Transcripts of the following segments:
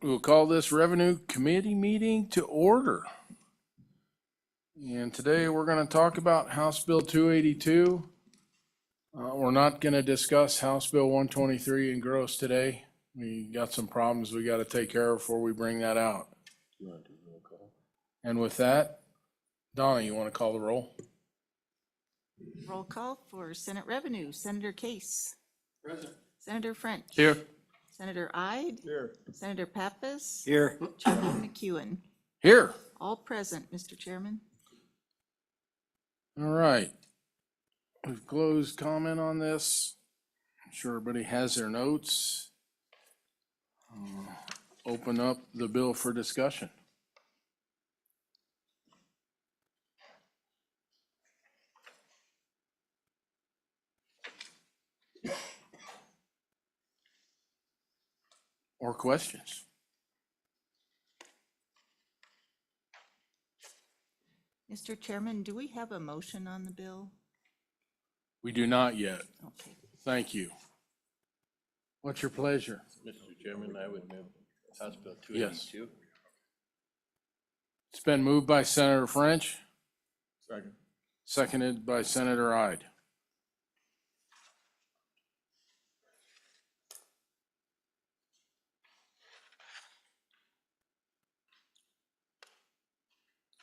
we'll call this Revenue Committee meeting to order. And today we're going to talk about House Bill 282. We're not going to discuss House Bill 123 in gross today. We got some problems we got to take care of before we bring that out. And with that, Donna, you want to call the roll? Roll call for Senate Revenue. Senator Case. Present. Senator French. Here. Senator Ide. Here. Senator Pappas. Here. Chairman McEwen. Here. All present, Mr. Chairman. All right. We've closed comment on this. I'm sure everybody has their notes. Open up the bill for discussion. Or questions? Mr. Chairman, do we have a motion on the bill? We do not yet. Okay. Thank you. What's your pleasure? Mr. Chairman, I would move House Bill Yes. 282. It's been moved by Senator French, Second. seconded by Senator Ide.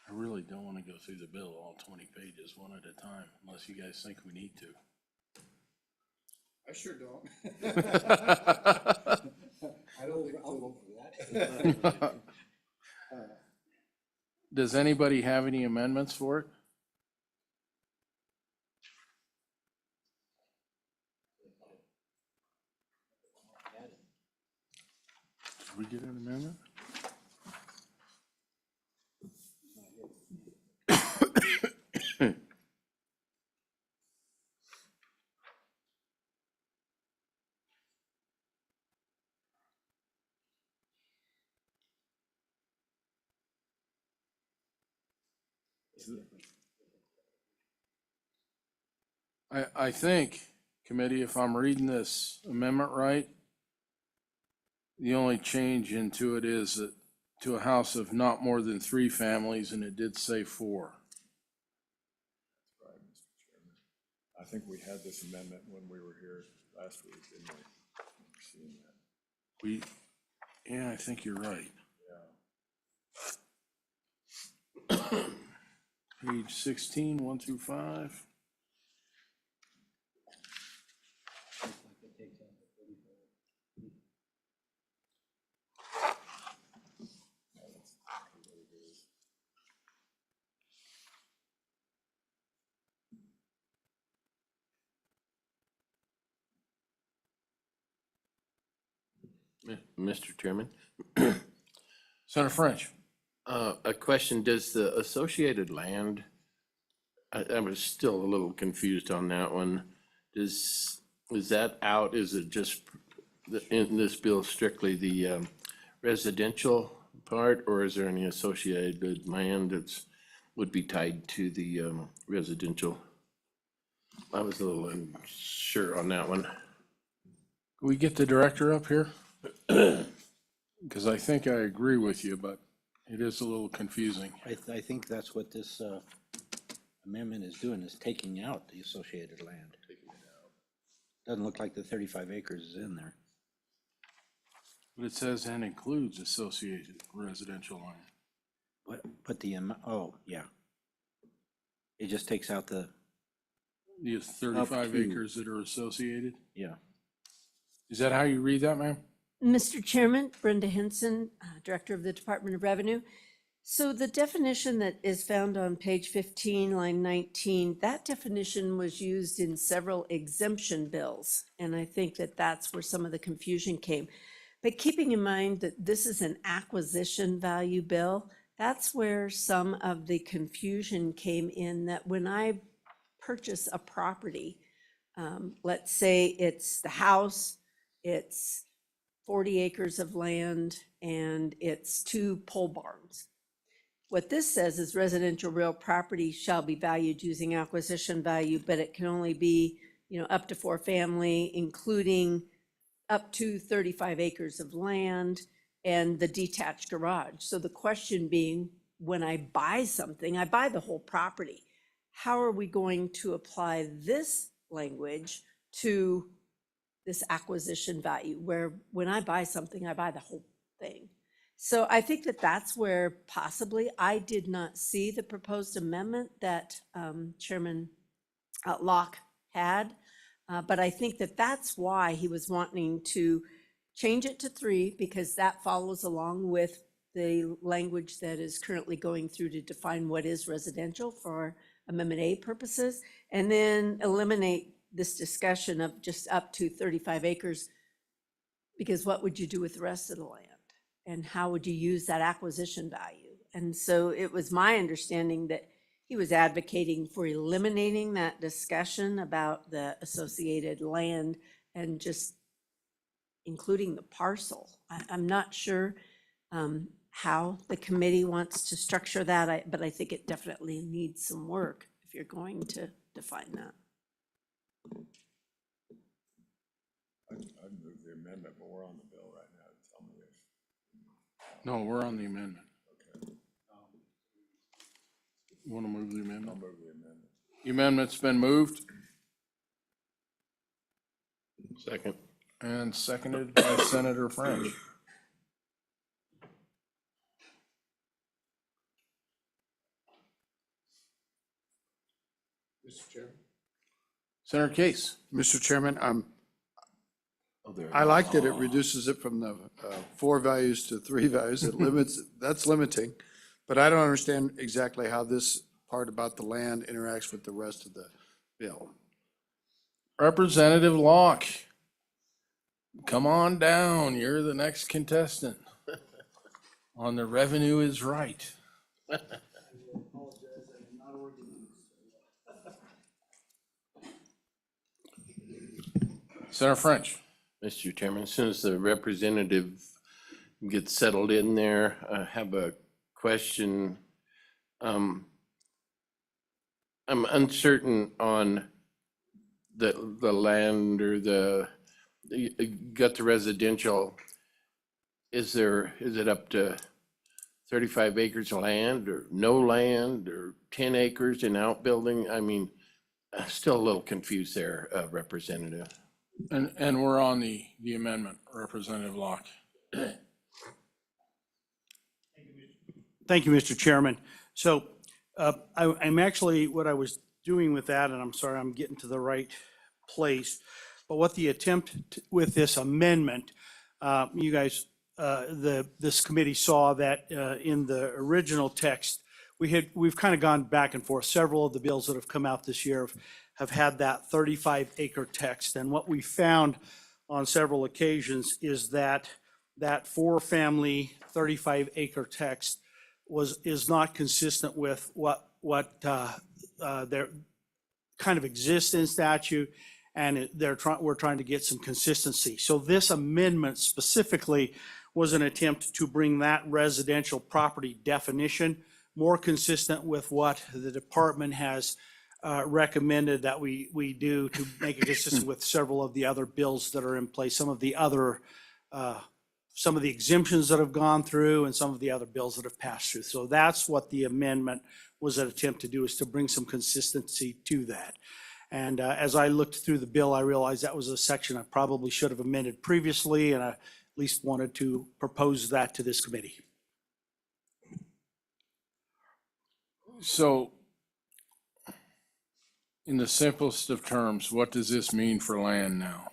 I really don't want to go through the bill all 20 pages one at a time, unless you guys think we need to. I sure don't. I don't think I'll vote for that. Does anybody have any amendments for it? Did we get an amendment? I think, committee, if I'm reading this amendment right, the only change into it is that to a house of not more than 3 families, and it did say 4. Right, Mr. Chairman. I think we had this amendment when we were here last week, didn't we? Seeing that. Yeah, I think you're right. Yeah. Page 16, 1 through 5. Mr. Chairman, Senator French. a question, does the associated land, I was still a little confused on that one. Is that out, is it just in this bill strictly the residential part, or is there any associated land that's, would be tied to the residential? I was a little unsure on that one. Can we get the director up here? Because I think I agree with you, but it is a little confusing. I think that's what this amendment is doing, is taking out the associated land. Doesn't look like the 35 acres is in there. But it says and includes associated residential land. But the, oh, yeah. It just takes out the, The 35 to. acres that are associated? yeah. Is that how you read that, ma'am? Mr. Chairman, Brenda Henson, Director of the Department of Revenue. So the definition that is found on page 15, line 19, that definition was used in several exemption bills. And I think that that's where some of the confusion came. But keeping in mind that this is an acquisition value bill, that's where some of the confusion came in, that when I purchase a property, let's say it's the house, it's 40 acres of land, and it's 2 pole barns. What this says is residential real property shall be valued using acquisition value, but it can only be, up to 4 family, including up to 35 acres of land and the detached garage. So the question being, when I buy something, I buy the whole property. How are we going to apply this language to this acquisition value, where when I buy something, I buy the whole thing? So I think that that's where possibly I did not see the proposed amendment that Chairman Locke had. But I think that that's why he was wanting to change it to 3, because that follows along with the language that is currently going through to define what is residential for Amendment A purposes, and then eliminate this discussion of just up to 35 acres, because what would you do with the rest of the land? And how would you use that acquisition value? And so it was my understanding that he was advocating for eliminating that discussion about the associated land and just including the parcel. I'm not sure how the committee wants to structure that, but I think it definitely needs some work if you're going to define that. I'd move the amendment, but we're on the bill right now. Tell me if. No, we're on the amendment. Okay, You want to move the I'll amendment? move the amendment. The amendment's been moved Second. and seconded by Senator French. Mr. Chairman. Senator Case. Mr. Chairman, I like that it reduces it from the 4 values to 3 values. It limits, that's limiting. But I don't understand exactly how this part about the land interacts with the rest of the bill. Representative Locke, come on down. You're the next contestant on the revenue is right. Senator French. Mr. Chairman, as soon as the representative gets settled in there, I have a question. I'm uncertain on the land or you got the residential. Is it up to 35 acres of land or no land or 10 acres in outbuilding? I mean, I'm still a little confused there, Representative. And we're on the amendment, Representative Locke. Thank you, Mr. Chairman. So I'm actually, what I was doing with that, and I'm sorry, I'm getting to the right place, but what the attempt with this amendment, you guys, this committee saw that in the original text, we've kind of gone back and forth. Several of the bills that have come out this year have had that 35-acre text. And what we found on several occasions is that that 4-family 35-acre text is not consistent with what there kind of exists in statute, and we're trying to get some consistency. So this amendment specifically was an attempt to bring that residential property definition more consistent with what the department has recommended that we do, to make it consistent with several of the other bills that are in place, some of the exemptions that have gone through and some of the other bills that have passed through. So that's what the amendment was an attempt to do, is to bring some consistency to that. And as I looked through the bill, I realized that was a section I probably should have amended previously, and I at least wanted to propose that to this committee. So in the simplest of terms, what does this mean for land now?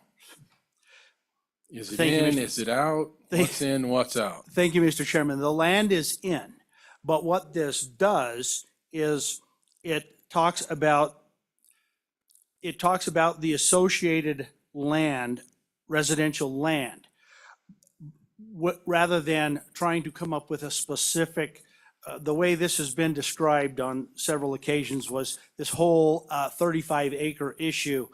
Is it Thank you, in, Mr. is it out? What's in, what's out? Thank you, Mr. Chairman. The land is in, but what this does is it talks about the associated land, residential land, rather than trying to come up with a specific, the way this has been described on several occasions was this whole 35-acre issue.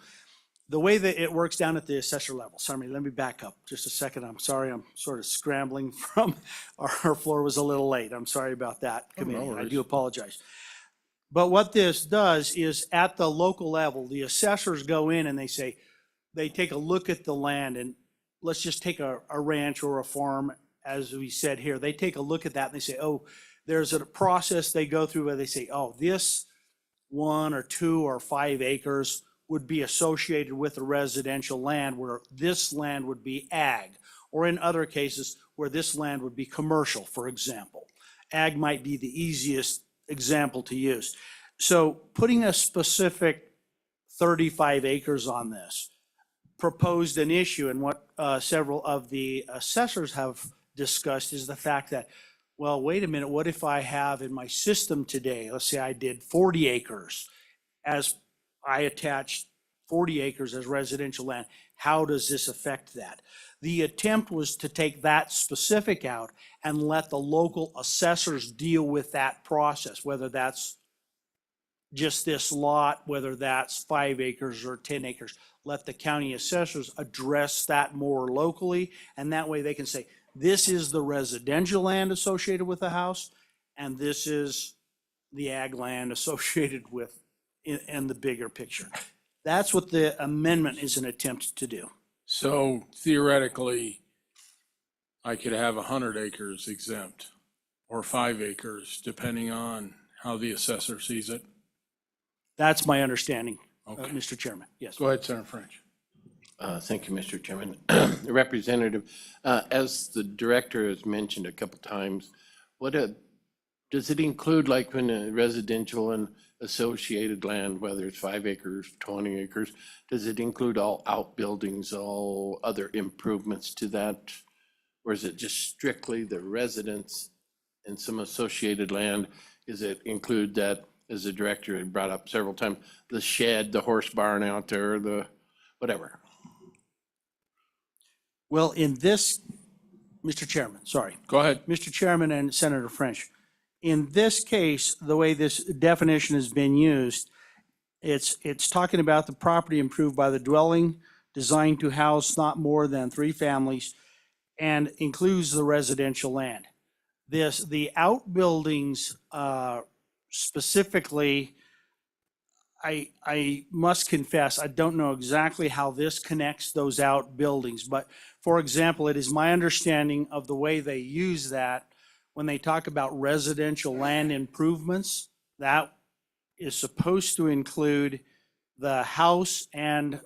The way that it works down at the assessor level, sorry, let me back up just a second. I'm sorry, I'm sort of scrambling from, our floor was a little late. I'm sorry about that, committee. I do apologize. But what this does is, at the local level, the assessors go in and they take a look at the land, and let's just take a ranch or a farm as we said here, they take a look at that and they say, oh, there's a process they go through where they say, oh, this 1 or 2 or 5 acres would be associated with a residential land where this land would be ag, or in other cases where this land would be commercial, for example. Ag might be the easiest example to use. So putting a specific 35 acres on this proposed an issue, and what several of the assessors have discussed is the fact that, well, wait a minute, what if I have in my system today, let's say I did 40 acres, as I attached 40 acres as residential land, how does this affect that? The attempt was to take that specific out and let the local assessors deal with that process, whether that's just this lot, whether that's 5 acres or 10 acres. Let the county assessors address that more locally, and that way they can say, this is the residential land associated with the house, and this is the ag land associated with, in the bigger picture. That's what the amendment is an attempt to do. So theoretically, I could have 100 acres exempt or 5 acres, depending on how the assessor sees it. That's my understanding, Okay. Mr. Chairman. Yes. Go ahead, Senator French. Thank you, Mr. Chairman. Representative, as the director has mentioned a couple times, does it include, like when a residential and associated land, whether it's 5 acres, 20 acres, does it include all outbuildings, all other improvements to that? Or is it just strictly the residents and some associated land? Does it include that, as the director had brought up several times, the shed, the horse barn out there, the whatever? Well, in this, Mr. Chairman, sorry. Go ahead. Mr. Chairman and Senator French, in this case, the way this definition has been used, it's talking about the property improved by the dwelling designed to house not more than 3 families and includes the residential land. The outbuildings specifically, I must confess, I don't know exactly how this connects those outbuildings, but for example, it is my understanding of the way they use that when they talk about residential land improvements, that is supposed to include the house and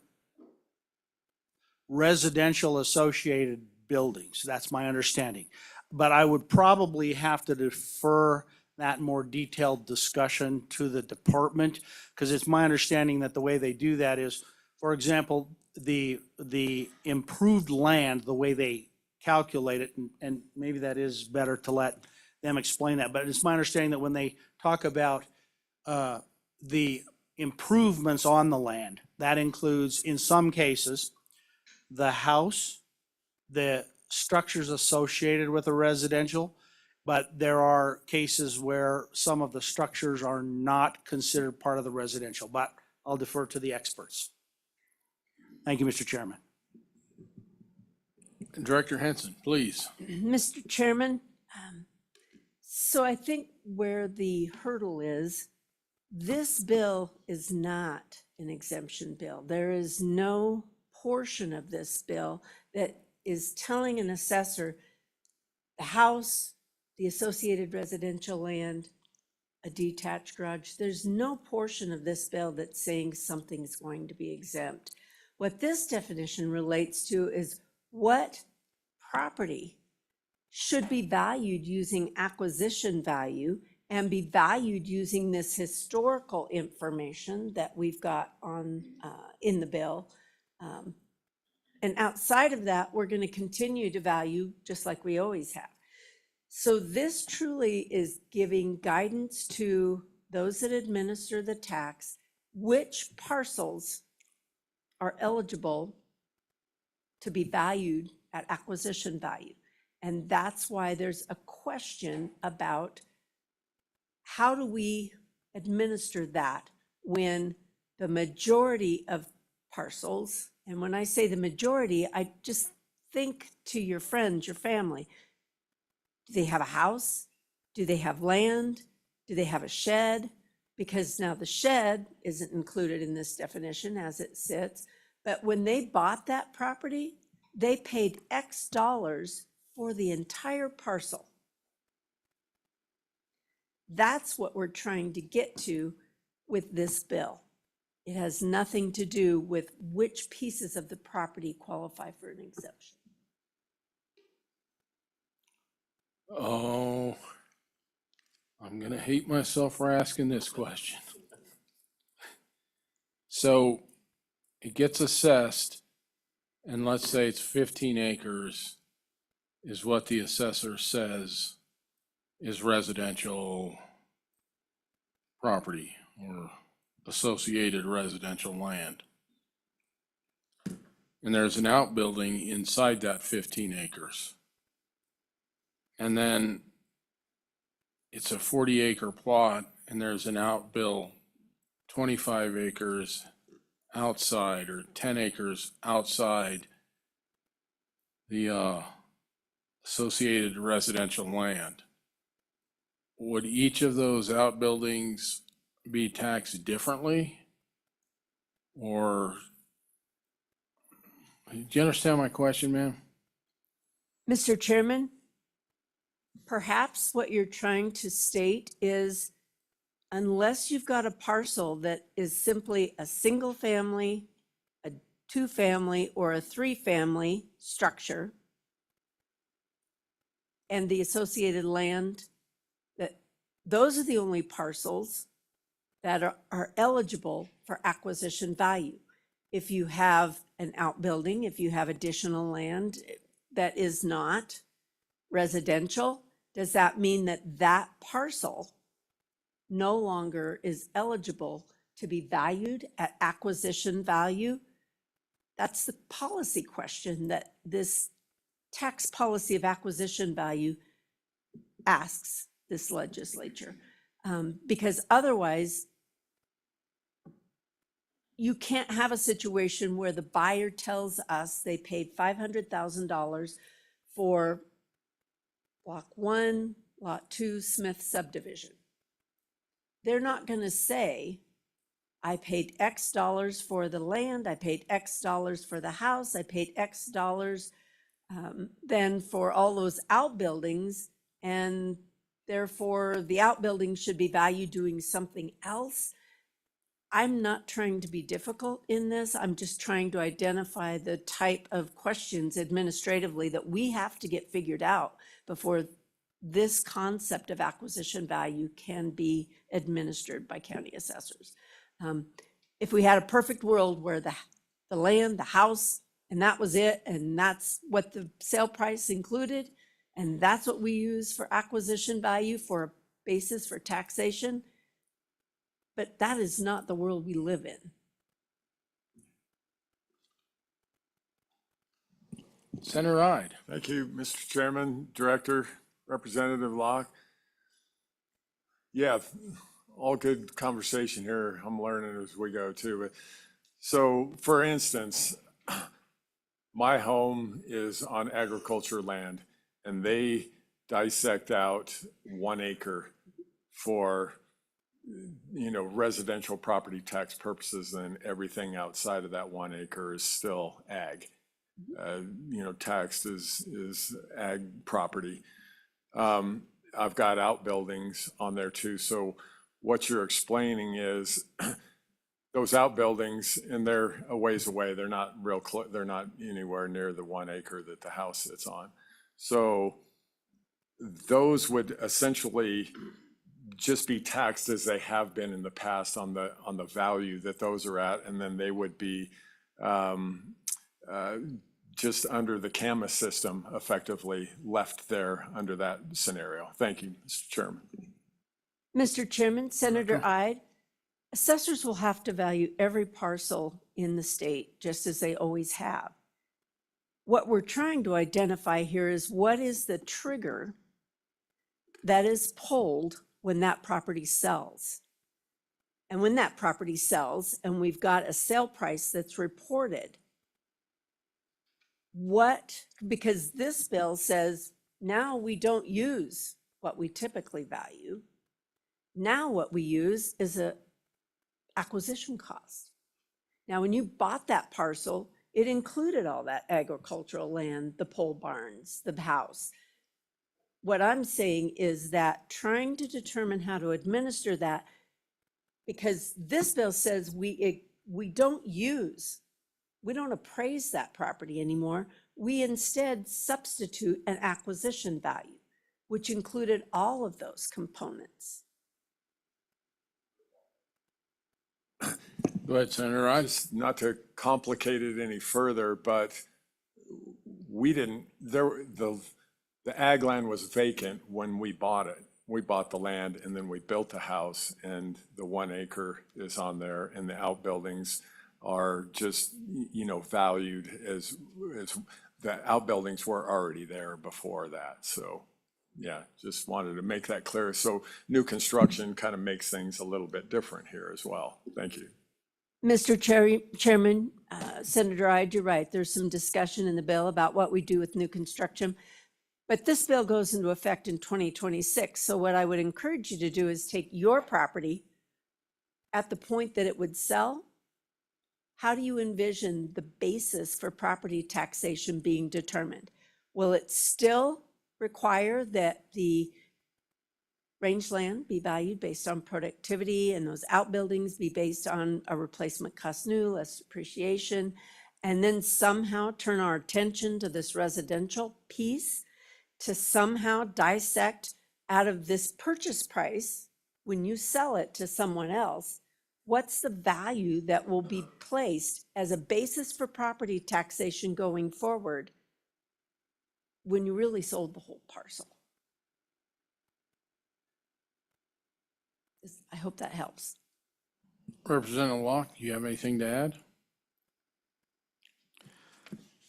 residential associated buildings. That's my understanding. But I would probably have to defer that more detailed discussion to the department, because it's my understanding that the way they do that is, for example, the improved land, the way they calculate it, and maybe that is better to let them explain that, but it's my understanding that when they talk about the improvements on the land, that includes, in some cases, the house, the structures associated with a residential, but there are cases where some of the structures are not considered part of the residential, but I'll defer to the experts. Thank you, Mr. Chairman. Director Henson, please. Mr. Chairman, so I think where the hurdle is, this bill is not an exemption bill. There is no portion of this bill that is telling an assessor the house, the associated residential land, a detached garage. There's no portion of this bill that's saying something's going to be exempt. What this definition relates to is what property should be valued using acquisition value and be valued using this historical information that we've got on in the bill. And outside of that, we're going to continue to value just like we always have. So this truly is giving guidance to those that administer the tax, which parcels are eligible to be valued at acquisition value. And that's why there's a question about how do we administer that when the majority of parcels, and when I say the majority, I just think to your friends, your family. Do they have a house? Do they have land? Do they have a shed? Because now the shed isn't included in this definition as it sits, but when they bought that property, they paid X dollars for the entire parcel. That's what we're trying to get to with this bill. It has nothing to do with which pieces of the property qualify for an exemption. Oh, I'm gonna hate myself for asking this question. So it gets assessed, and let's say it's 15 acres is what the assessor says is residential property or associated residential land. And there's an outbuilding inside that 15 acres. And then it's a 40-acre plot, and there's an outbill 25 acres outside or 10 acres outside the associated residential land. Would each of those outbuildings be taxed differently? Or, do you understand my question, ma'am? Mr. Chairman, perhaps what you're trying to state is unless you've got a parcel that is simply a single family, a two-family, or a three-family structure, and the associated land, that those are the only parcels that are eligible for acquisition value. If you have an outbuilding, if you have additional land that is not residential, does that mean that that parcel no longer is eligible to be valued at acquisition value? That's the policy question that this tax policy of acquisition value asks this legislature. Because otherwise, you can't have a situation where the buyer tells us they paid $500,000 for Block 1, Lot 2, Smith subdivision. They're not going to say, I paid X dollars for the land, I paid X dollars for the house, I paid X dollars then for all those outbuildings, and therefore the outbuilding should be valued doing something else. I'm not trying to be difficult in this. I'm just trying to identify the type of questions administratively that we have to get figured out before this concept of acquisition value can be administered by county assessors. If we had a perfect world where the land, the house, and that was it, and that's what the sale price included, and that's what we use for acquisition value for a basis for taxation, but that is not the world we live in. Senator Ide. Thank you, Mr. Chairman, Director, Representative Locke. Yeah, all good conversation here. I'm learning as we go too. But so, for instance, my home is on agriculture land, and they dissect out 1 acre for, you know, residential property tax purposes, and everything outside of that 1 acre is still ag. You know, taxed is ag property. I've got outbuildings on there too. So what you're explaining is those outbuildings, and they're a ways away. They're not real close. They're not anywhere near the 1 acre that the house sits on. So those would essentially just be taxed as they have been in the past on the value that those are at, and then they would be just under the CAMA system, effectively left there under that scenario. Thank you, Mr. Chairman. Mr. Chairman, Senator Ide, assessors will have to value every parcel in the state, just as they always have. What we're trying to identify here is what is the trigger that is pulled when that property sells. And when that property sells and we've got a sale price that's reported, because this bill says now we don't use what we typically value. Now what we use is a acquisition cost. Now, when you bought that parcel It included all that agricultural land, the pole barns, the house. What I'm saying is that trying to determine how to administer that, because this bill says we don't appraise that property anymore. We instead substitute an acquisition value, which included all of those components. Go ahead, Senator Ives. Just not to complicate it any further, but we didn't, the ag land was vacant when we bought it. We bought the land and then we built the house, and the 1 acre is on there, and the outbuildings are just, valued as the outbuildings were already there before that. So, yeah, just wanted to make that clear. So new construction kind of makes things a little bit different here as well. Thank you. Mr. Chairman, Senator Ide, you're right. There's some discussion in the bill about what we do with new construction. But this bill goes into effect in 2026. So what I would encourage you to do is take your property at the point that it would sell. How do you envision the basis for property taxation being determined? Will it still require that the rangeland be valued based on productivity and those outbuildings be based on a replacement cost new, less depreciation, and then somehow turn our attention to this residential piece to somehow dissect out of this purchase price, when you sell it to someone else, what's the value that will be placed as a basis for property taxation going forward when you really sold the whole parcel? I hope that helps. Representative Locke, do you have anything to add?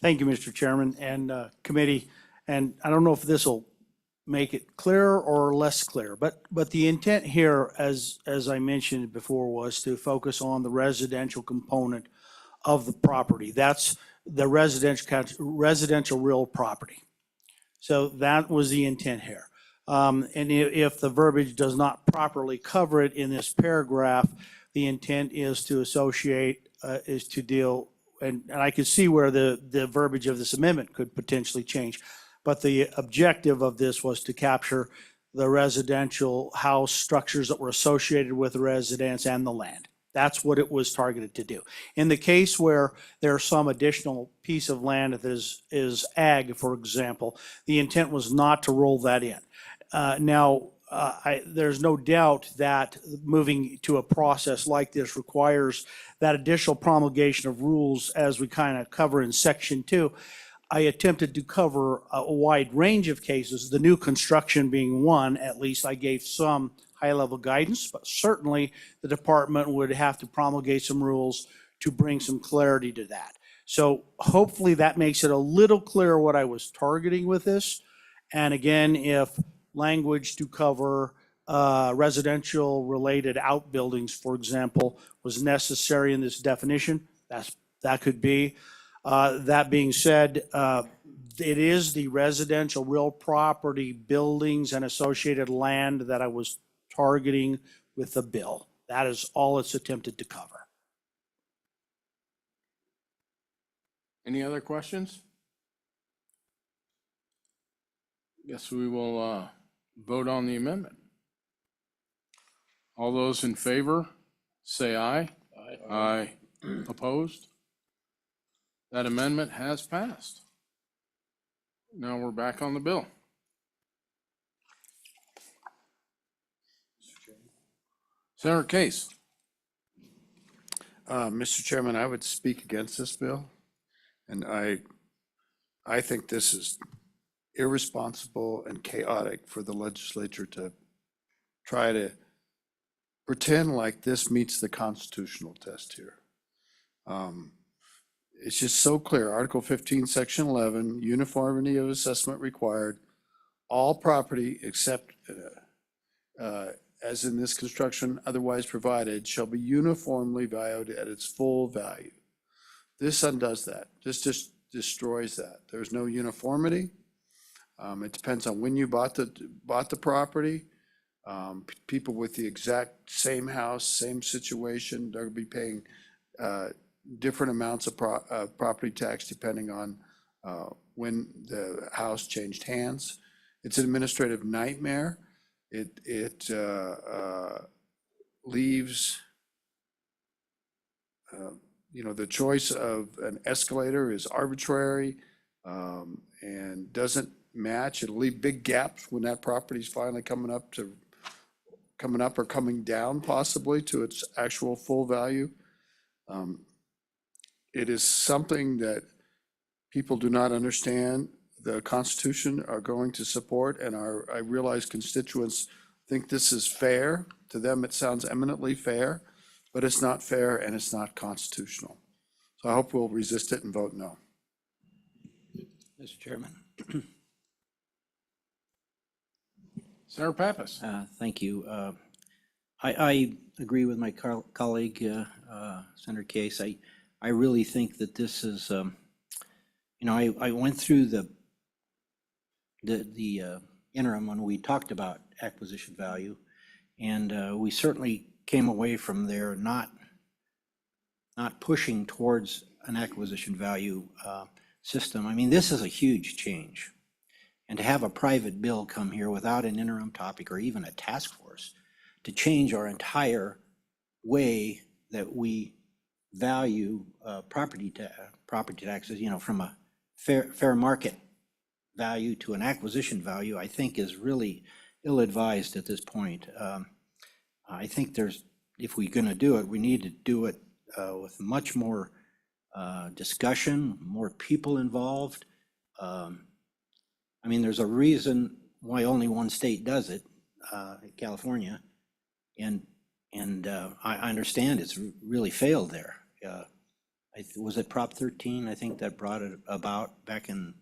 Thank you, Mr. Chairman and committee. And I don't know if this will make it clearer or less clear, but the intent here, as I mentioned before, was to focus on the residential component of the property. That's the residential real property. So that was the intent here. And if the verbiage does not properly cover it in this paragraph, the intent is to associate, is to deal, and I could see where the verbiage of this amendment could potentially change. But the objective of this was to capture the residential house structures that were associated with the residence and the land. That's what it was targeted to do. In the case where there's some additional piece of land that is ag, for example, the intent was not to roll that in. There's no doubt that moving to a process like this requires that additional promulgation of rules, as we kind of cover in section 2. I attempted to cover a wide range of cases, the new construction being one. At least I gave some high-level guidance, but certainly the department would have to promulgate some rules to bring some clarity to that. So hopefully that makes it a little clearer what I was targeting with this. And again, if language to cover residential related outbuildings, for example, was necessary in this definition, that could be. That being said, it is the residential real property buildings and associated land that I was targeting with the bill. That is all it's attempted to cover. Any other questions? Guess we will vote on the amendment. All those in favor, say aye. Aye. Aye. Opposed? That amendment has passed. Now we're back on the bill. Senator Case. Mr. Chairman, I would speak against this bill. And I think this is irresponsible and chaotic for the legislature to try to pretend like this meets the constitutional test here. It's just so clear. Article 15, Section 11, uniformity of assessment required. All property except, as in this construction otherwise provided, shall be uniformly valued at its full value. This undoes that. This just destroys that. There's no uniformity. It depends on when you bought the property. People with the exact same house, same situation, they're gonna be paying different amounts of property tax depending on when the house changed hands. It's an administrative nightmare. It leaves, the choice of an escalator is arbitrary and doesn't match. It'll leave big gaps when that property's finally coming up or coming down possibly to its actual full value. It is something that people do not understand the Constitution are going to support, and I realize constituents think this is fair. To them, it sounds eminently fair, but it's not fair and it's not constitutional. So I hope we'll resist it and vote no. Mr. Chairman. Senator Pappas. Thank you. I agree with my colleague, Senator Case. I really think that this is, I went through the interim when we talked about acquisition value, and we certainly came away from there not pushing towards an acquisition value system. I mean, this is a huge change. And to have a private bill come here without an interim topic or even a task force to change our entire way that we value property taxes, from a fair market value to an acquisition value, I think is really ill-advised at this point. I think if we're going to do it, we need to do it with much more discussion, more people involved. I mean, there's a reason why only one state does it, California, and I understand it's really failed there. Was it Prop 13? I think that brought it about back in,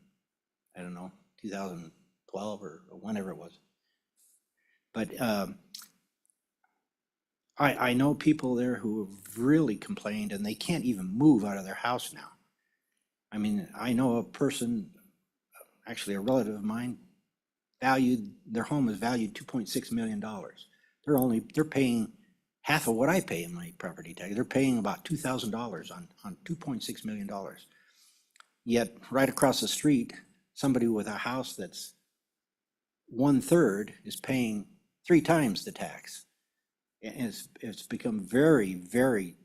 2012 or whenever it was. But I know people there who have really complained, and they can't even move out of their house now. I mean, I know a person, actually a relative of mine, their home is valued $2.6 million. They're paying half of what I pay in my property tax. They're paying about $2,000 on $2.6 million. Yet right across the street, somebody with a house that's 1/3 is paying 3 times the tax. And it's become very, very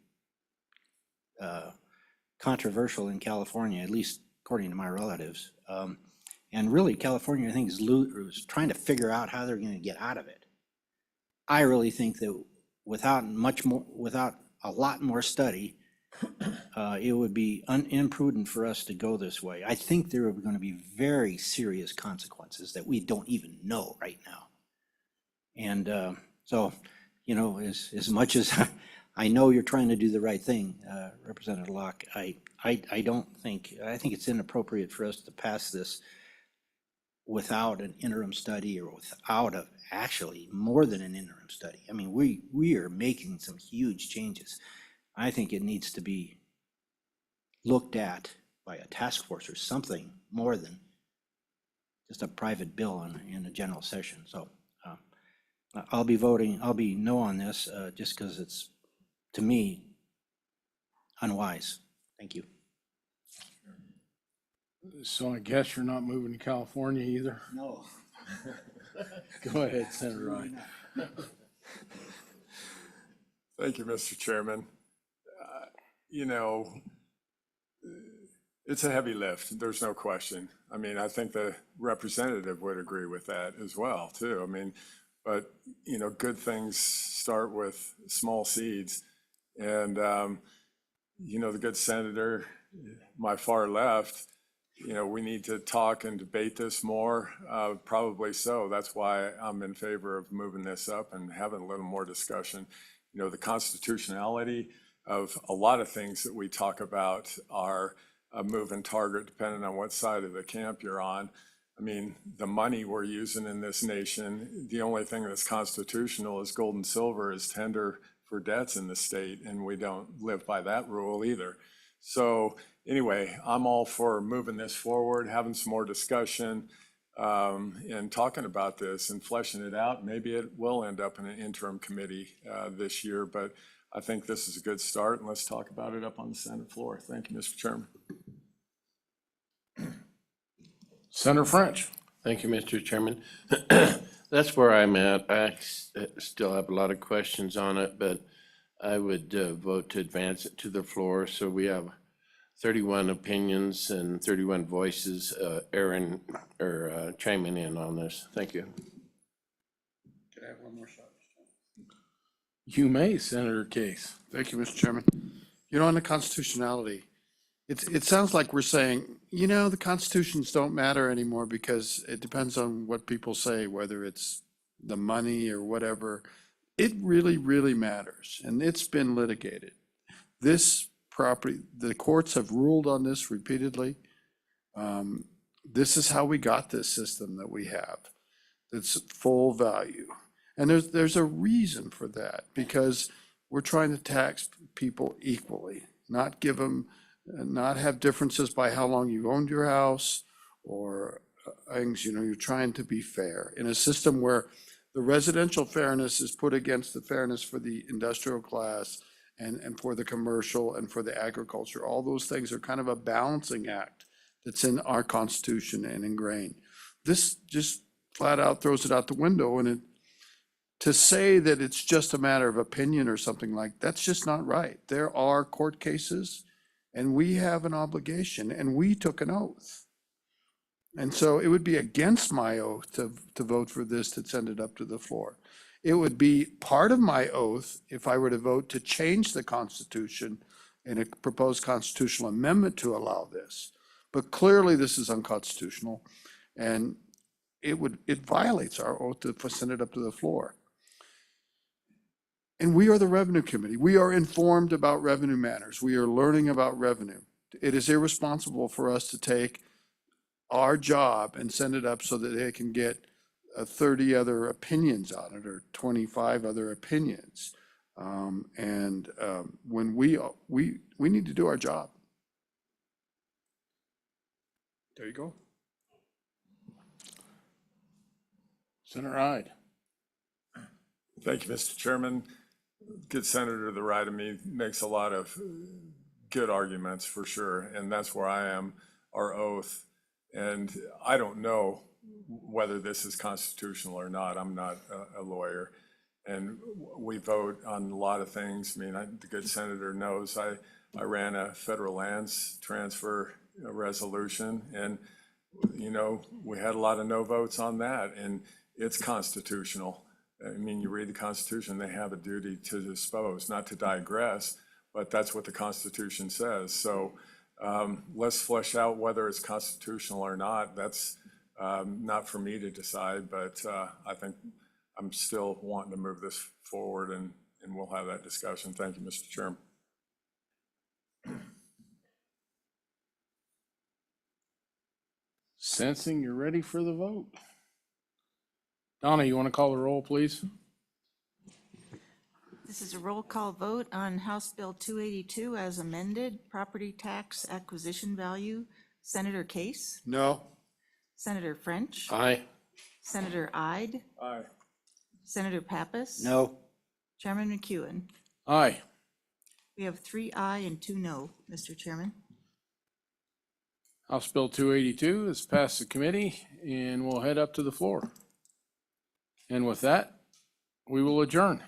controversial in California, at least according to my relatives. And really, California, I think, is trying to figure out how they're going to get out of it. I really think that without a lot more study, it would be imprudent for us to go this way. I think there are going to be very serious consequences that we don't even know right now. And so, as much as I know you're trying to do the right thing, Representative Locke, I think it's inappropriate for us to pass this without an interim study or without actually more than an interim study. I mean, we are making some huge changes. I think it needs to be looked at by a task force or something more than just a private bill in a general session. So I'll be no on this just because it's, to me, unwise. Thank you. So I guess you're not moving to California either? No. Go ahead, Senator Ryan. Thank you, Mr. Chairman. It's a heavy lift, there's no question. I mean, I think the representative would agree with that as well, too. I mean, but, good things start with small seeds. And, the good senator, my far left, we need to talk and debate this more, probably so. That's why I'm in favor of moving this up and having a little more discussion. The constitutionality of a lot of things that we talk about are a moving target depending on what side of the camp you're on. I mean, the money we're using in this nation, the only thing that's constitutional is gold and silver is tender for debts in the state, and we don't live by that rule either. So anyway, I'm all for moving this forward, having some more discussion, and talking about this and fleshing it out. Maybe it will end up in an interim committee this year, but I think this is a good start, and let's talk about it up on the Senate floor. Thank you, Mr. Chairman. Senator French. Thank you, Mr. Chairman. That's where I'm at. I still have a lot of questions on it, but I would vote to advance it to the floor. So we have 31 opinions and 31 voices, Aaron, or chiming in on this. Thank you. Can I have one more shot? You may, Senator Case. Thank you, Mr. Chairman. You know, on the constitutionality, it sounds like we're saying, you know, the constitutions don't matter anymore because it depends on what people say, whether it's the money or whatever. It really, really matters, and it's been litigated. This property, the courts have ruled on this repeatedly. This is how we got this system that we have. It's full value. And there's a reason for that, because we're trying to tax people equally, not give them, not have differences by how long you've owned your house or things, you know, you're trying to be fair in a system where the residential fairness is put against the fairness for the industrial class and for the commercial and for the agriculture. All those things are kind of a balancing act that's in our Constitution and ingrained. This just flat out throws it out the window, and to say that it's just a matter of opinion or something like, that's just not right. There are court cases, and we have an obligation, and we took an oath. And so it would be against my oath to vote for this, to send it up to the floor. It would be part of my oath if I were to vote to change the Constitution in a proposed constitutional amendment to allow this. But clearly this is unconstitutional, and it violates our oath to send it up to the floor. And we are the Revenue Committee. We are informed about revenue matters. We are learning about revenue. It is irresponsible for us to take our job and send it up so that they can get 30 other opinions on it, or 25 other opinions. When we need to do our job. There you go. Senator Hyde. Thank you, Mr. Chairman. Good senator to the right of me makes a lot of good arguments for sure, and that's where I am, our oath. And I don't know whether this is constitutional or not. I'm not a lawyer. And we vote on a lot of things. I mean, the good senator knows I ran a federal lands transfer resolution, and, you know, we had a lot of no votes on that, and it's constitutional. I mean, you read the Constitution, they have a duty to dispose, not to digress, but that's what the Constitution says. So let's flesh out whether it's constitutional or not. That's not for me to decide, but I think I'm still wanting to move this forward, and we'll have that discussion. Thank you, Mr. Chairman. Sensing you're ready for the vote. Donna, you want to call the roll, please? This is a roll call vote on House Bill 282 as amended, property tax acquisition value. Senator Case, No. Senator French, Aye. Senator Ide, Aye. Senator Pappas. No. Chairman McEwen. Aye. We have 3 aye and 2 no, Mr. Chairman. House Bill 282 has passed the committee and will head up to the floor. And with that, we will adjourn.